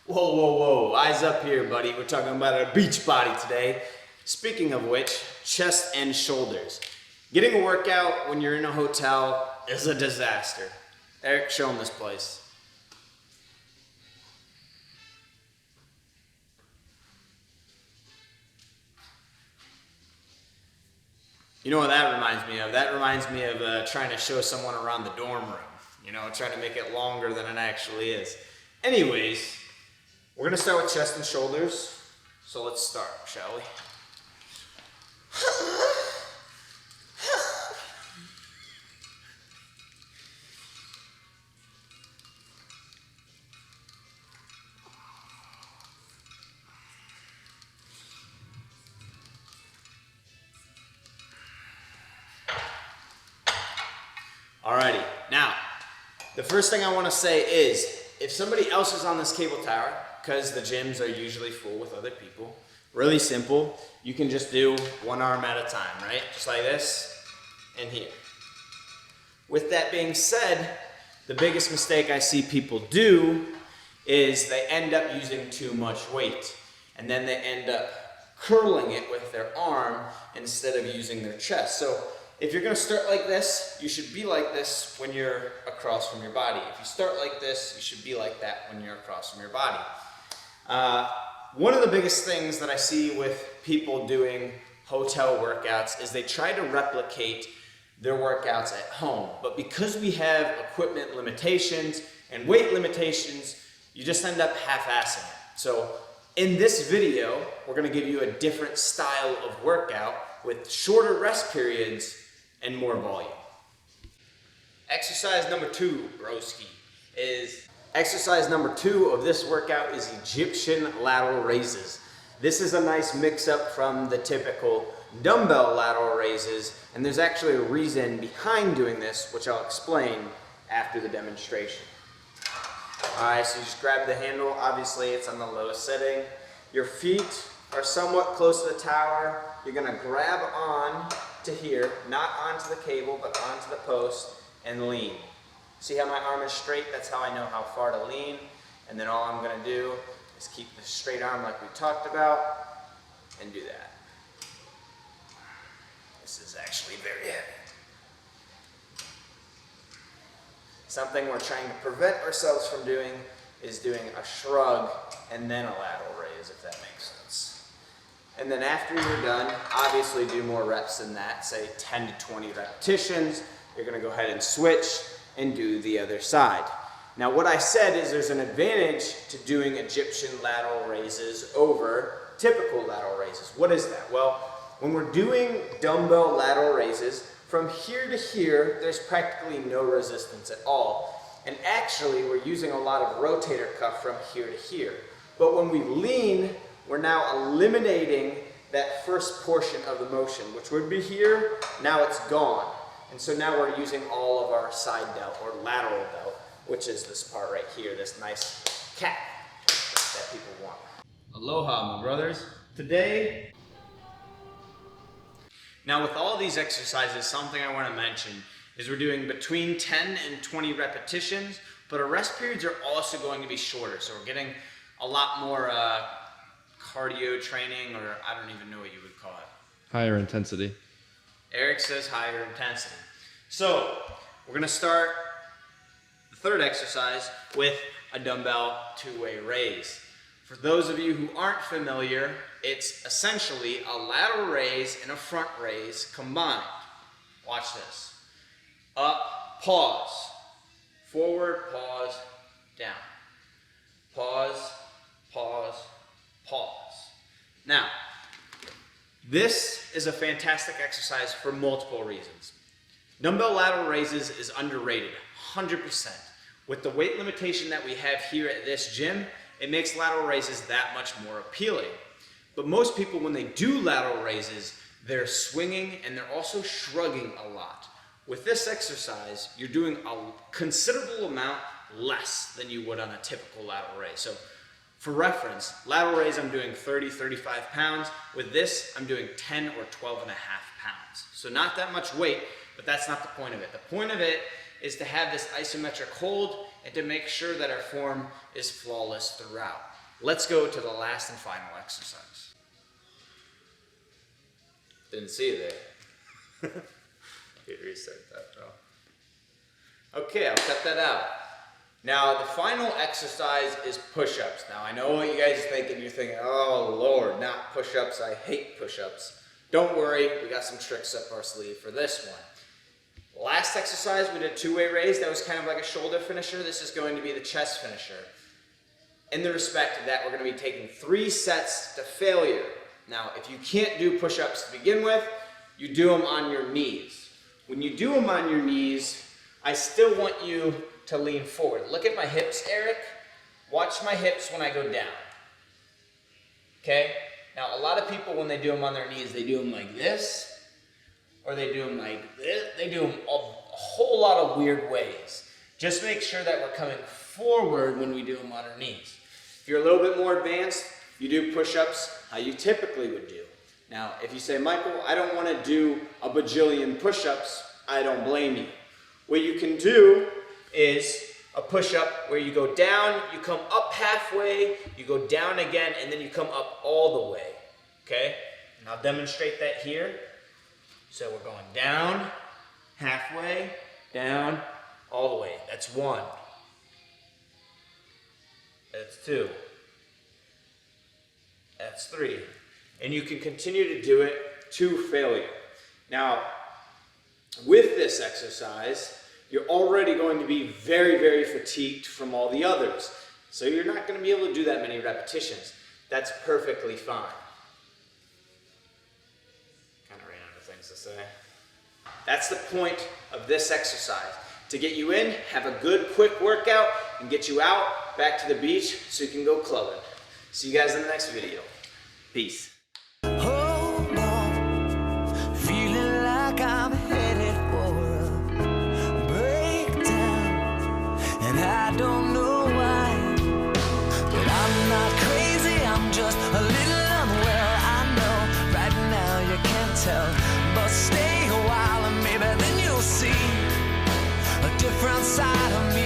Whoa, whoa, whoa, eyes up here, buddy. We're talking about a beach body today. Speaking of which, chest and shoulders. Getting a workout when you're in a hotel is a disaster. Eric, show them this place. You know what that reminds me of? That reminds me of trying to show someone around the dorm room. You know, trying to make it longer than it actually is. Anyways, we're gonna start with chest and shoulders. So let's start, shall we? Alrighty, now, the first thing I want to say is, if somebody else is on this cable tower, because the gyms are usually full with other people, really simple, you can just do one arm at a time, right? Just like this, and here. With that being said, the biggest mistake I see people do is they end up using too much weight, and then they end up curling it with their arm instead of using their chest. So if you're gonna start like this, you should be like this when you're across from your body. If you start like this, you should be like that when you're across from your body. One of the biggest things that I see with people doing hotel workouts is they try to replicate their workouts at home. But because we have equipment limitations and weight limitations, you just end up half-assing it. So in this video, we're gonna give you a different style of workout with shorter rest periods and more volume. Exercise number 2, broski, exercise number 2 of this workout is Egyptian lateral raises. This is a nice mix-up from the typical dumbbell lateral raises, and there's actually a reason behind doing this, which I'll explain after the demonstration. Alright, so you just grab the handle. Obviously, it's on the lowest setting. Your feet are somewhat close to the tower. You're gonna grab on to here, not onto the cable, but onto the post, and lean. See how my arm is straight? That's how I know how far to lean. And then all I'm gonna do is keep the straight arm like we talked about, and do that. This is actually very heavy. Something we're trying to prevent ourselves from doing is doing a shrug and then a lateral raise, if that makes sense. And then after you're done, obviously do more reps than that, say 10 to 20 repetitions. You're gonna go ahead and switch and do the other side. Now what I said is there's an advantage to doing Egyptian lateral raises over typical lateral raises. What is that? Well, when we're doing dumbbell lateral raises, from here to here, there's practically no resistance at all. And actually, we're using a lot of rotator cuff from here to here. But when we lean, we're now eliminating that first portion of the motion, which would be here. Now it's gone. And so now we're using all of our side delt or lateral delt, which is this part right here, this nice cap that people want. Aloha, my brothers. Today, now with all these exercises, something I want to mention is we're doing between 10 and 20 repetitions, but our rest periods are also going to be shorter. So we're getting a lot more cardio training, or I don't even know what you would call it. Higher intensity. Eric says higher intensity. So we're gonna start the third exercise with a dumbbell two-way raise. For those of you who aren't familiar, it's essentially a lateral raise and a front raise combined. Watch this. Up, pause. Forward, pause, down. Pause, pause, pause. Now, this is a fantastic exercise for multiple reasons. Dumbbell lateral raises is underrated, 100%. With the weight limitation that we have here at this gym, it makes lateral raises that much more appealing. But most people, when they do lateral raises, they're swinging and they're also shrugging a lot. With this exercise, you're doing a considerable amount less than you would on a typical lateral raise. So for reference, lateral raise I'm doing 30, 35 pounds. With this, I'm doing 10 or 12 and a half pounds. So not that much weight, but that's not the point of it. The point of it is to have this isometric hold and to make sure that our form is flawless throughout. Let's go to the last and final exercise. Didn't see you there. Need to restart that though. Okay, I'll cut that out. Now the final exercise is push-ups. Now I know what you guys are thinking. You're thinking, oh Lord, not push-ups. I hate push-ups. Don't worry, we got some tricks up our sleeve for this one. Last exercise, we did two-way raise. That was kind of like a shoulder finisher. This is going to be the chest finisher. In the respect of that, we're going to be taking 3 sets to failure. Now, if you can't do push-ups to begin with, you do them on your knees. When you do them on your knees, I still want you to lean forward. Look at my hips, Eric. Watch my hips when I go down. Okay? Now, a lot of people, when they do them on their knees, they do them like this, or they do them like this. They do them a whole lot of weird ways. Just make sure that we're coming forward when we do them on our knees. If you're a little bit more advanced, you do push-ups how you typically would do. Now, if you say, Michael, I don't want to do a bajillion push-ups, I don't blame you. What you can do is a push-up where you go down, you come up halfway, you go down again, and then you come up all the way, okay? And I'll demonstrate that here. So we're going down, halfway, down, all the way. That's 1. That's 2. That's 3. And you can continue to do it to failure. Now, with this exercise, you're already going to be very, very fatigued from all the others. So you're not going to be able to do that many repetitions. That's perfectly fine. Kind of ran out of things to say. That's the point of this exercise. To get you in, have a good quick workout, and get you out, back to the beach, so you can go clubbing. See you guys in the next video. Peace. Hold on, feeling like I'm headed for a breakdown, and I don't know why, but I'm not crazy, I'm just a little unwell. I know right now you can't tell, but stay a while and maybe then you'll see a different side of me.